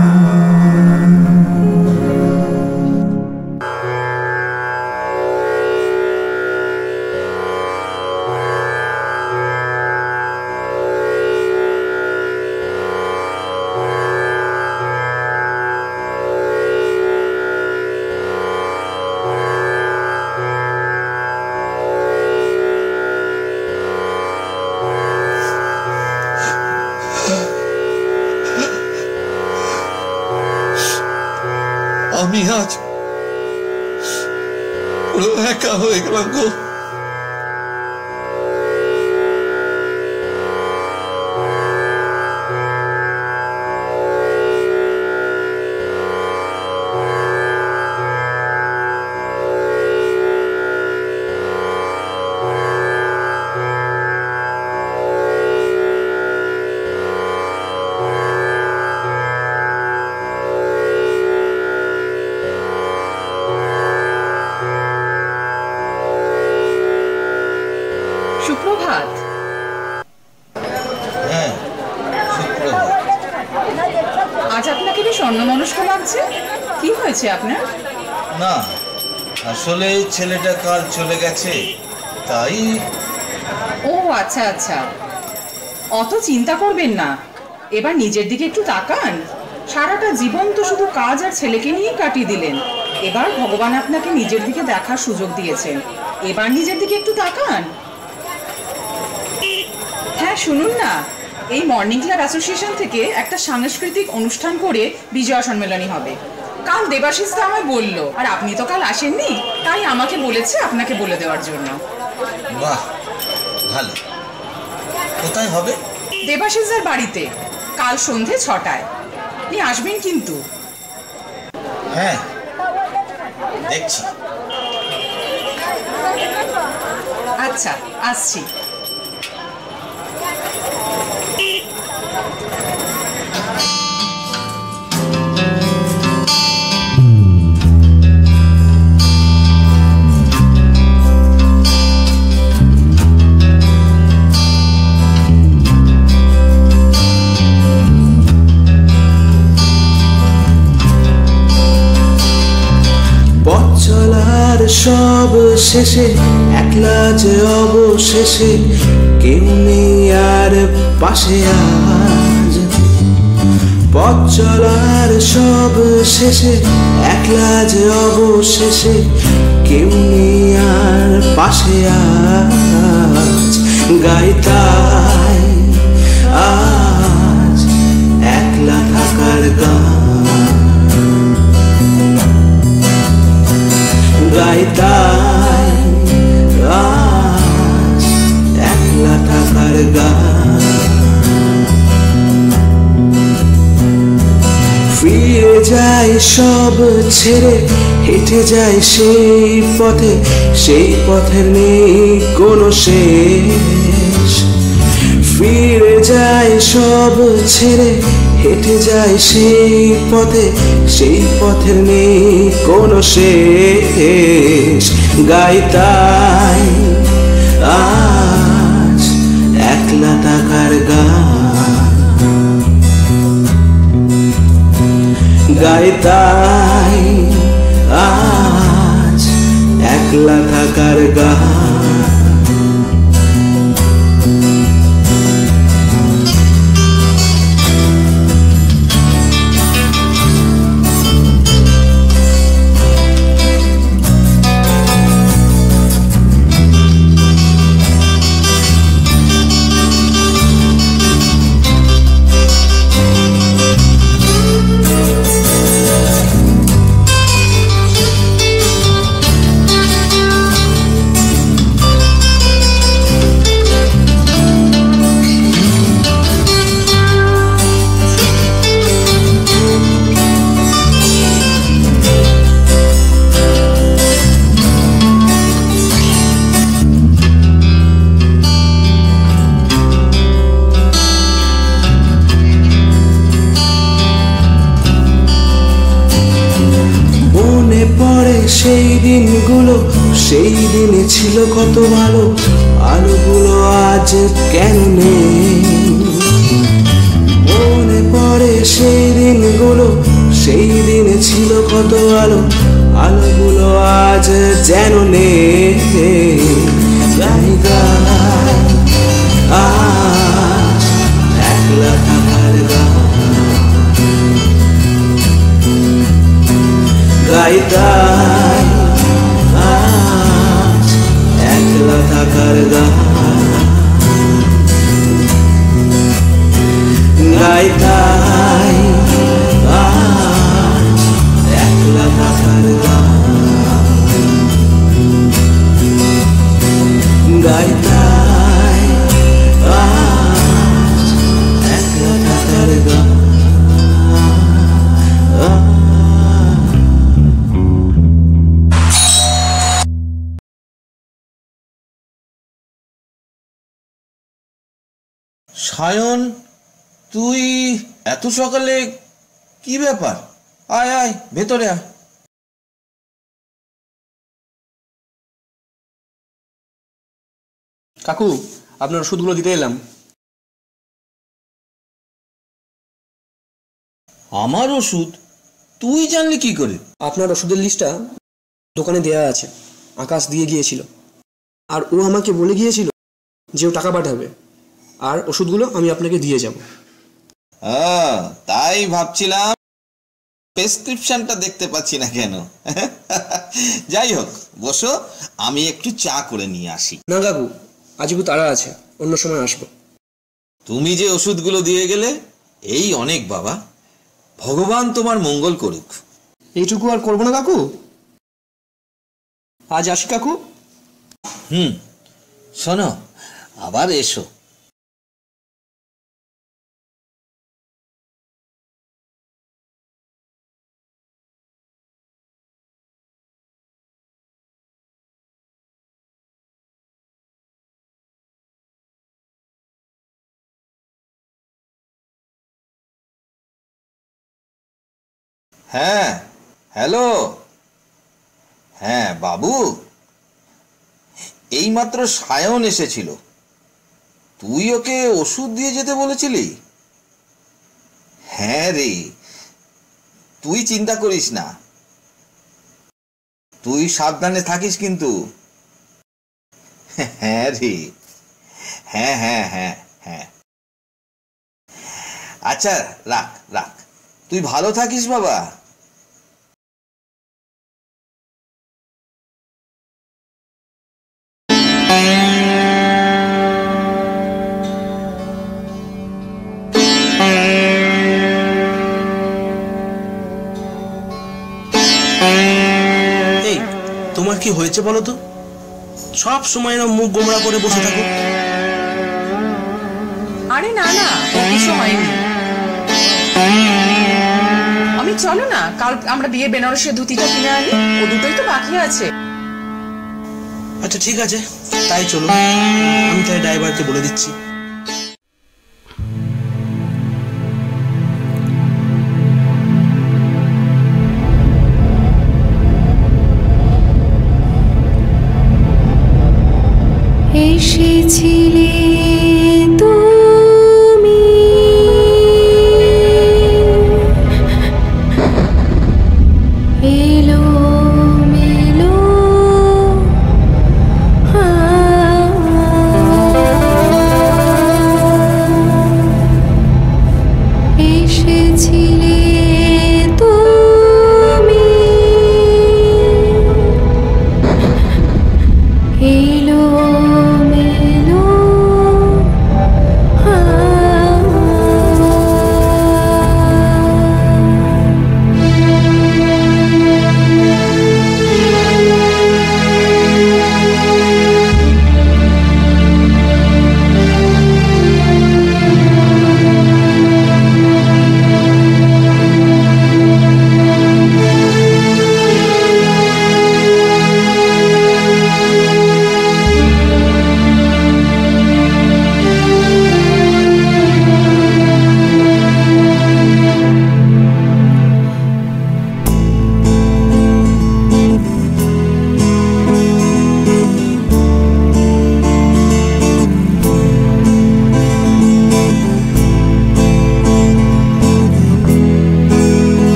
আমি আজ পুরো একা হয়ে গেলাম গো। সুপ্রভাত। হ্যাঁ, সুপ্রভাত। আজ আপনাকে বেশ অন্যমনস্ক লাগছে, কি হয়েছে আপনার? না, আসলে ছেলেটা কাল চলে গেছে তাই। ও আচ্ছা আচ্ছা, অত চিন্তা করবেন না, এবার নিজের দিকে একটু তাকান। সারাটা জীবন তো শুধু কাজ আর ছেলেকে নিয়েই কাটিয়ে দিলেন, এবার ভগবান আপনাকে নিজের দিকে দেখার সুযোগ দিয়েছেন, এবার নিজের দিকে একটু তাকান। হ্যাঁ শুনুন না, এই মর্নিং ক্লাব অ্যাসোসিয়েশন থেকে একটা সাংস্কৃতিক অনুষ্ঠান করে বিজয়া সম্মেলনী হবে। কাল দেবাশিস দা আমায় বললো, আর আপনি তো কাল আসেননি, তাই আমাকে বলেছে আপনাকে বলে দেওয়ার জন্য। বাহ, ভালো। কোথায় হবে? দেবাশিস দার বাড়িতে, কাল সন্ধে 6টায়। আপনি আসবেন কিন্তু? হ্যাঁ, দেখছি। আচ্ছা, আসছি। চলার সব শেষে একলা যে অবশেষে কেউ নেই আর পাশে আজ। পথ চলার সব শেষে একলা যে অবশেষে কেউ নেই আর পাশে আজ। গাইতাই আজ একলা থাকার গান, গাইতাই আজ একলা থাকার গান। যায় সব ছেড়ে হেঁটে যায় সেই পথের নেই কোনো শেষ। ফিরে যায় সব ছেড়ে হেঁটে যায় সেই পথের নেই কোনো শেষ। গাই তাই আজ একলা থাকার গান, গাই তাই আজ একলা থাকার গান। সেই দিনগুলো, সেই দিনে ছিল কত ভালো, আলোগুলো আজ কেন নেই? মনে পড়ে সেই দিনগুলো, সেই দিনে ছিল কত আলো, আলোগুলো আজ যেন নেই। গাই গাই আজ একলা থাকার গান, গাই গাই আজ একলা থাকার গান, গাই গাই আজ একলা থাকার গান, গাই গাই আজ একলা থাকার গান। সায়ন, তুই এত সকালে কি ব্যাপার? আয় আয় ভেতরে আয়। কাকু, আপনার ওষুধগুলো দিতে এলাম। আমার ওষুধ? তুই জানলি কি করে? আপনার ওষুধের লিস্টটা দোকানে দেয়া আছে, আকাশ দিয়ে গিয়েছিল, আর ও আমাকে বলে গিয়েছিল যে ও টাকা পাঠাবে, আর ওষুধগুলো আমি আপনাকে দিয়ে যাব। তাই ভাবছিলাম প্রেসক্রিপশনটা দেখতে পাচ্ছি না কেন। যাই হোক, বসো, আমি একটু চা করে নিয়ে আসি। না কাকু, আজ একটু তাড়া আছে, অন্য সময় আসবো। তুমি যে ওষুধগুলো দিয়ে গেলে এই অনেক বাবা, ভগবান তোমার মঙ্গল করুক। এইটুকু আর করবো না কাকু, আজ আসি কাকু। শোনো, আবার এসো। হ্যাঁ, হ্যালো। হ্যাঁ বাবু, এইমাত্র সায়ন এসেছিল। তুই ওকে ওষুধ দিয়ে যেতে বলেছিলি? হ্যাঁ রে, তুই চিন্তা করিস না, তুই সাবধানে থাকিস কিন্তু। হ্যাঁ রে, হ্যাঁ হ্যাঁ হ্যাঁ হ্যাঁ। আচ্ছা রাখ রাখ, তুই ভালো থাকিস বাবা। তোমার কি হয়েছে বলো তো? সব সময় না মুখ গোমড়া করে বসে থাকো। আরে না না, কিছু হয়নি, আমি চলো না কাল আমরা বিয়ে বেনারসের ধুতিটা কিনে আনি, ও দুটোই তো বাকি আছে। আচ্ছা ঠিক আছে, তাই চলো, আমি তাই ড্রাইভারকে বলে দিচ্ছি। এসেছিলে তুমি, এলো মেলো এসেছিলে তুমি, এলো মেলো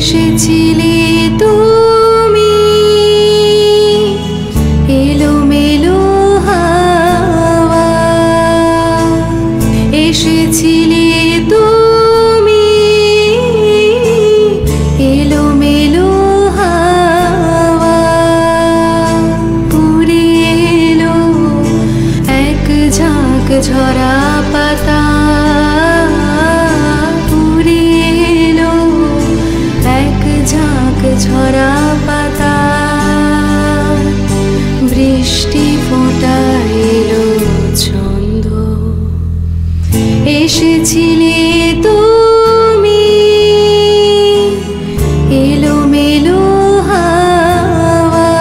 এসেছিলে তুমি, এলো মেলো হাওয়া এসেছিলে তুমি, এলো মেলো হাওয়া উড়ে এলো এক ঝাঁক ঝরা পাতা, ঝরা পাতা বৃষ্টি ফোঁটা এলো ছন্দ এসেছিলে তুমি, এলো মেলো হাওয়া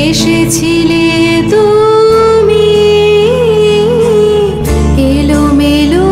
এসেছিলে তুমি, এলো মেলো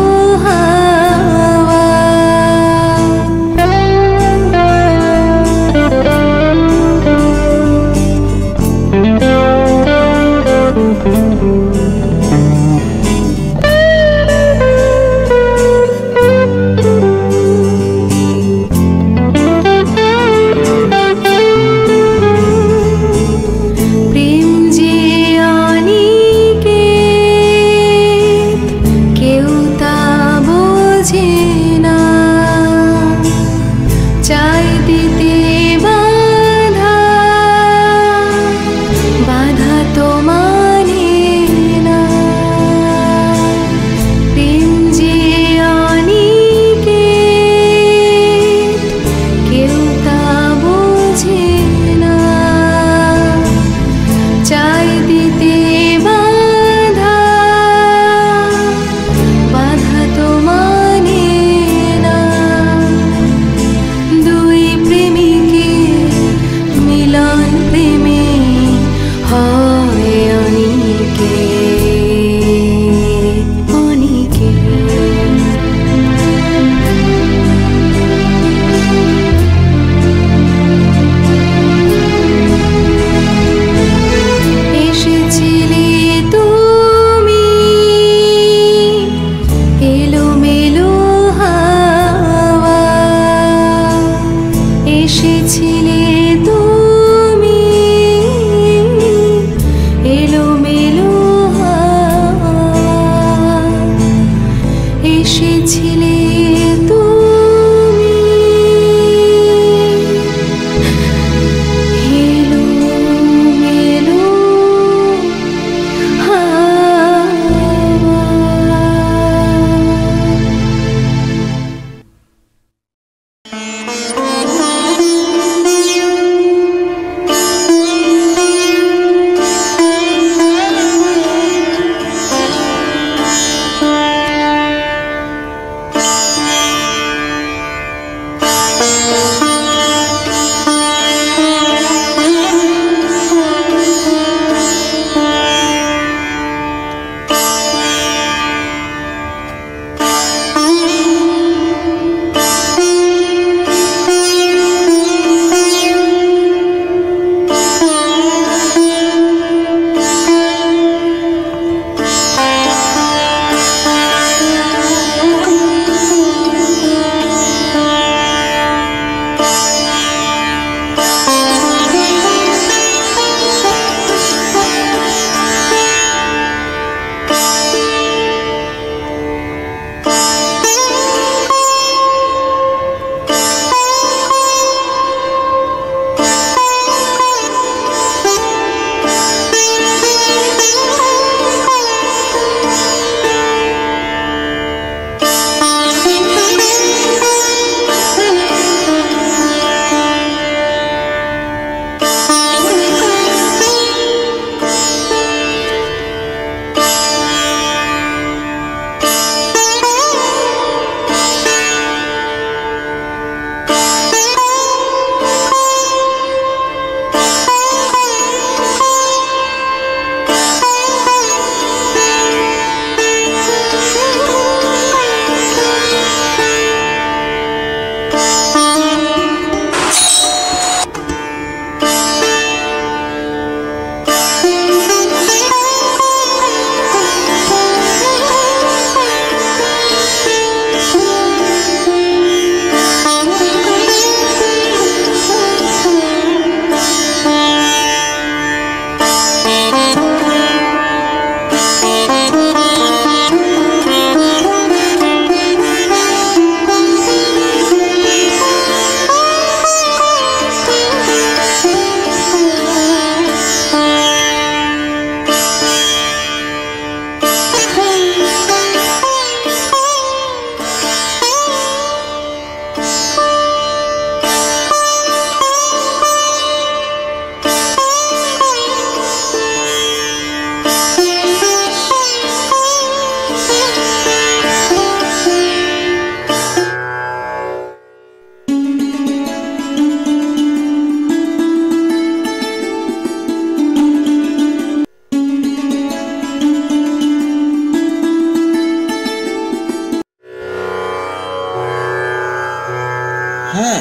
হ্যাঁ,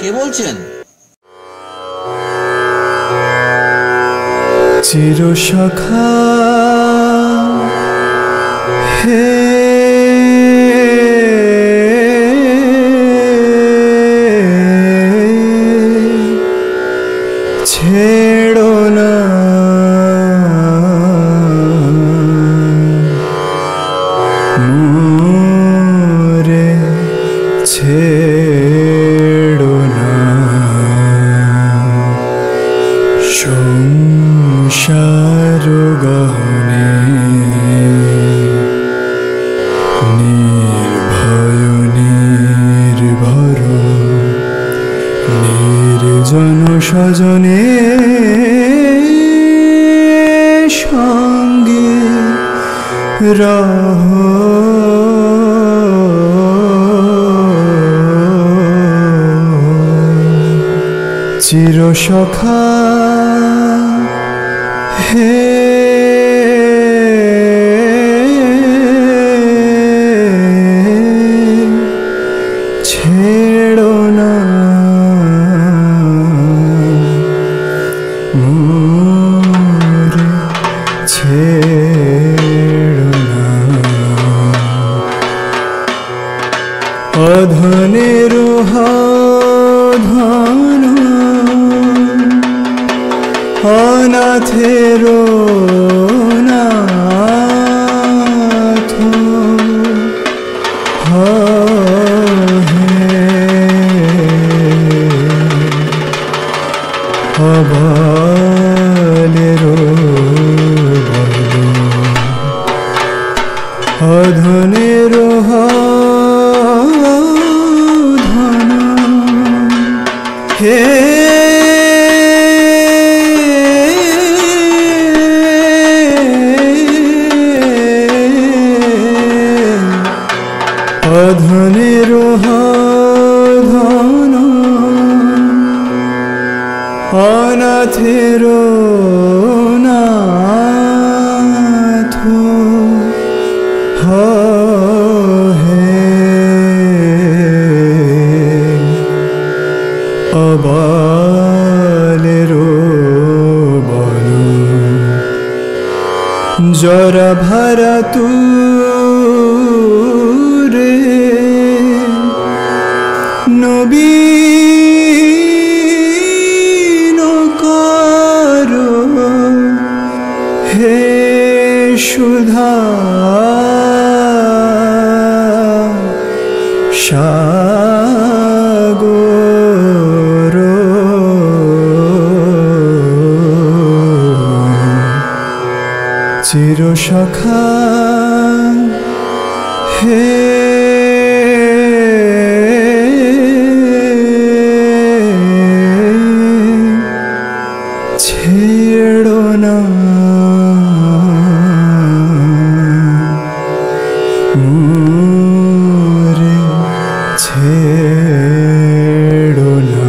কে বলছেন? চিরসখা হে ছেড়ো না মোরে, ছেড়ো না সংসার গহনে নির্ভয় নির্ভর নির্জন স্বজনে সঙ্গে রহ চিরসখা হে ছেড়ো না মোরে, ছেড়ো না অধনের ধন অনাথের নাথ হে অবালের বল অধনের ধন হে অধনের ধন অনাথের নাথ হে অবালের বল জরা ভরা তুরে নবীন করো হে সুধা সাগর চিরসখা হে ছেড়ো না মোরে, ছেড়ো না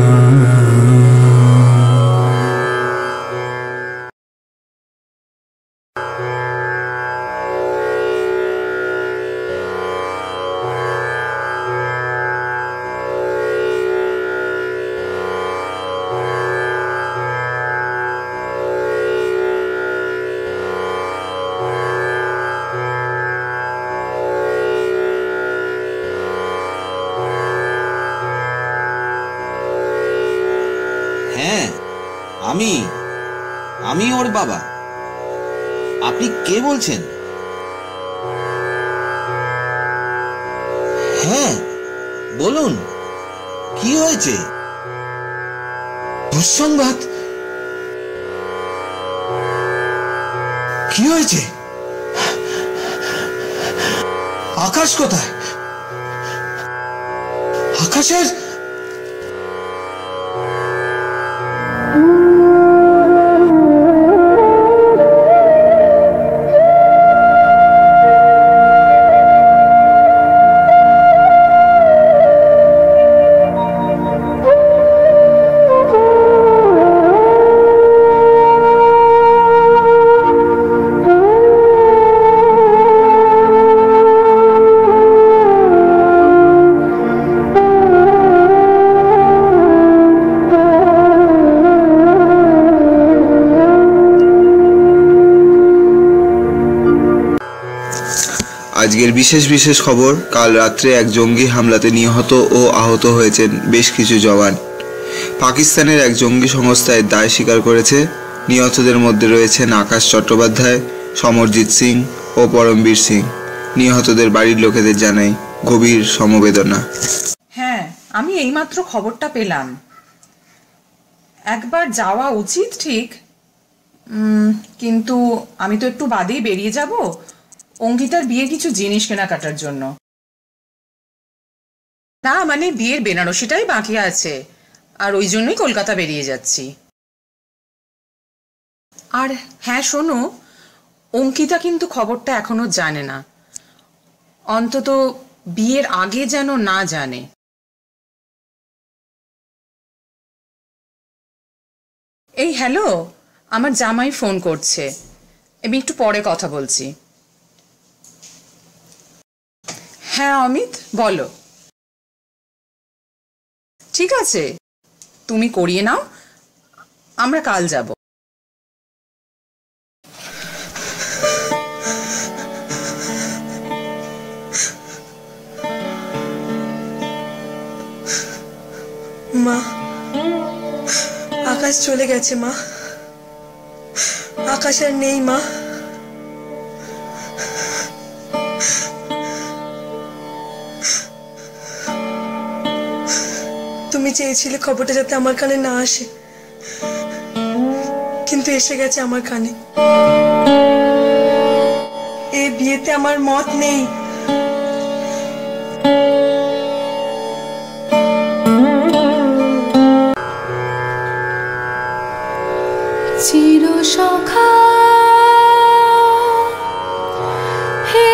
হ্যাঁ, আমি ওর বাবা। আপনি কে বলছেন? হ্যাঁ, বলুন, কি হয়েছে? দুঃসংবাদ? কি হয়েছে? আকাশ কোথায়? আকাশের আজকের বিশেষ খবর, কাল রাত্রে এক জঙ্গি হামলাতে নিহত ও আহত হয়েছেন বেশ কিছু জওয়ান। পাকিস্তানের এক জঙ্গি সংস্থায় দায় স্বীকার করেছে। নিহতদের মধ্যে রয়েছেন আকাশ চট্টোপাধ্যায়, সমরজিৎ সিং ও পরমবীর সিং। নিহতদের বাড়ির লোকেদের জানাই গভীর সমবেদনা। হ্যাঁ, আমি এইমাত্র খবরটা পেলাম। একবার যাওয়া উচিত ঠিক, কিন্তু আমি তো একটু বাদেই বেরিয়ে যাব অঙ্কিতার বিয়ের কিছু জিনিস কেনাকাটার জন্য। না মানে বিয়ের বেনারসিটাই বাকি আছে, আর ওই জন্যই কলকাতা বেরিয়ে যাচ্ছি। আর হ্যাঁ শোনো, অঙ্কিতা কিন্তু খবরটা এখনো জানে না, অন্তত বিয়ের আগে যেন না জানে। এই হ্যালো, আমার জামাই ফোন করছে, আমি একটু পরে কথা বলছি। হ্যাঁ অমিত, বলো। ঠিক আছে, তুমি করিয়ে নাও, আমরা কাল যাব। মা, আকাশ চলে গেছে মা, আকাশ আর নেই মা। তুমি চেয়েছিলে খবরটা যাতে আমার কানে না আসে, কিন্তু এসে গেছে আমার কানে। এই বিয়েতে আমার মত নেই। চিরসখা হে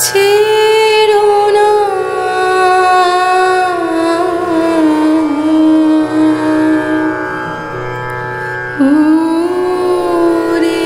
ছেড়ো না ওরে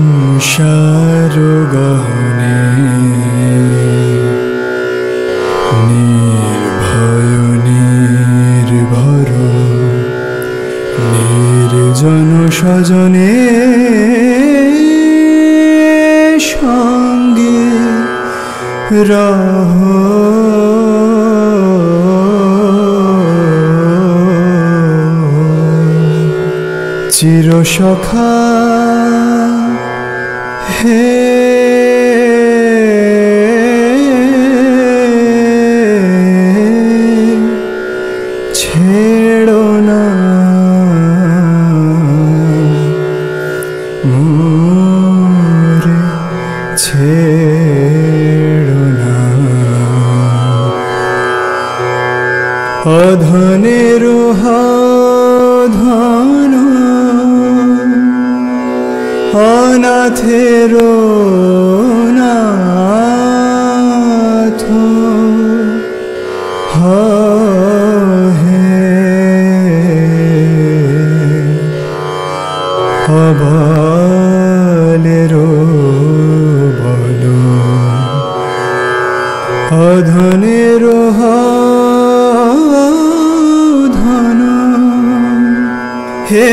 সংসার গহনে নির্ভয় নির্ভর নির্জন স্বজনে সঙ্গে রহ চিরসখা হে ছেড়ো না মোরে, ছেড়ো না অধনের ধন অনাথের নাথ হে অবলের বল অধনের ধন হে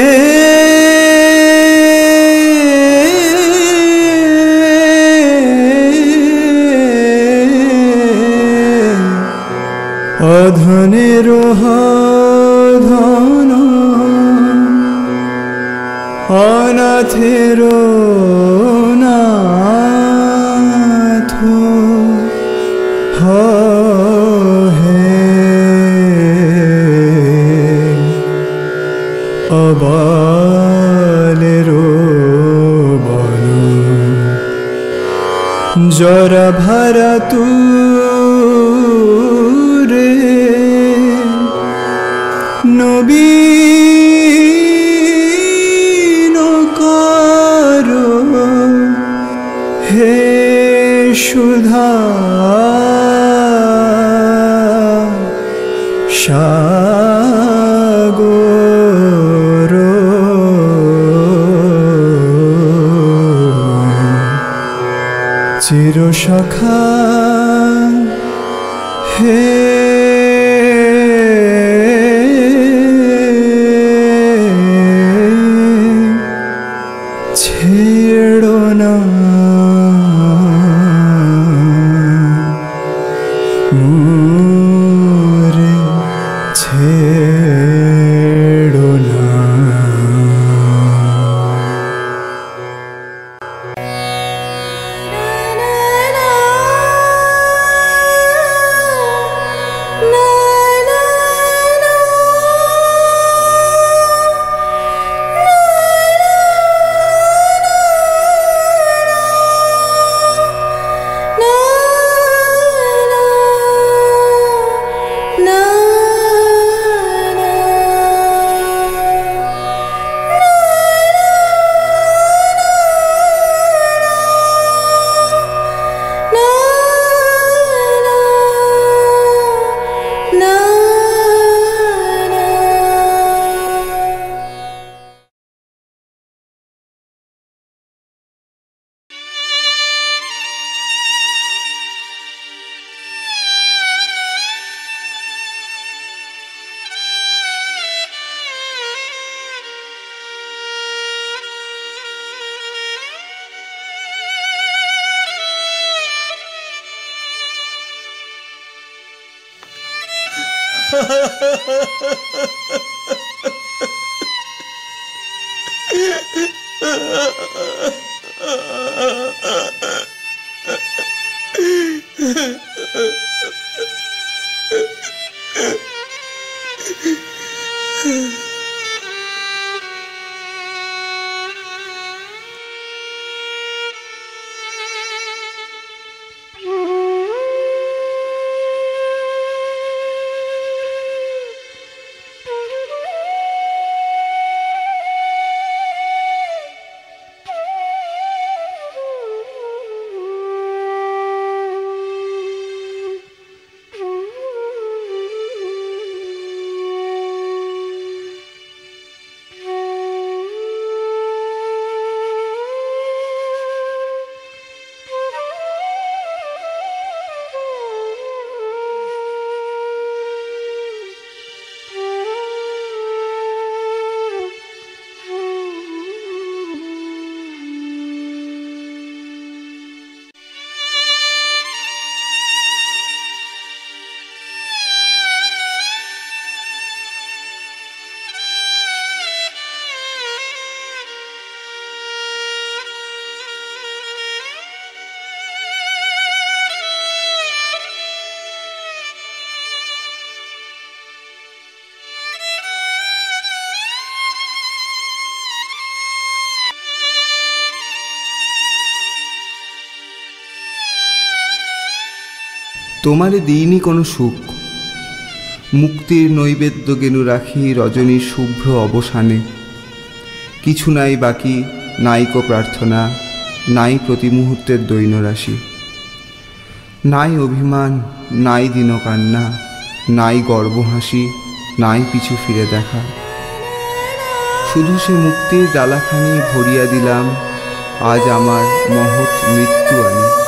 অধনের ধন অনাথের নাথ হে অবালেরো বন জরা ভারা তুরে নবীন করো হে সুধা সাগর চিরসখা হে ছেড়ো না মোরে ছেড়ো না তোমারে দিইনি কোনো সুখ, মুক্তির নৈবেদ্য গেনু রাখি রজনীর শুভ্র অবসানে। কিছু নাই বাকি, নাইকো প্রার্থনা, নাই প্রতি মুহূর্তের দৈন্যরাশি, নাই অভিমান, নাই দিনকান্না, নাই গর্বহাসি, নাই পিছু ফিরে দেখা। শুধু সে মুক্তির ডালাখানি ভরিয়া দিলাম আজ আমার মহৎ মৃত্যু আনি।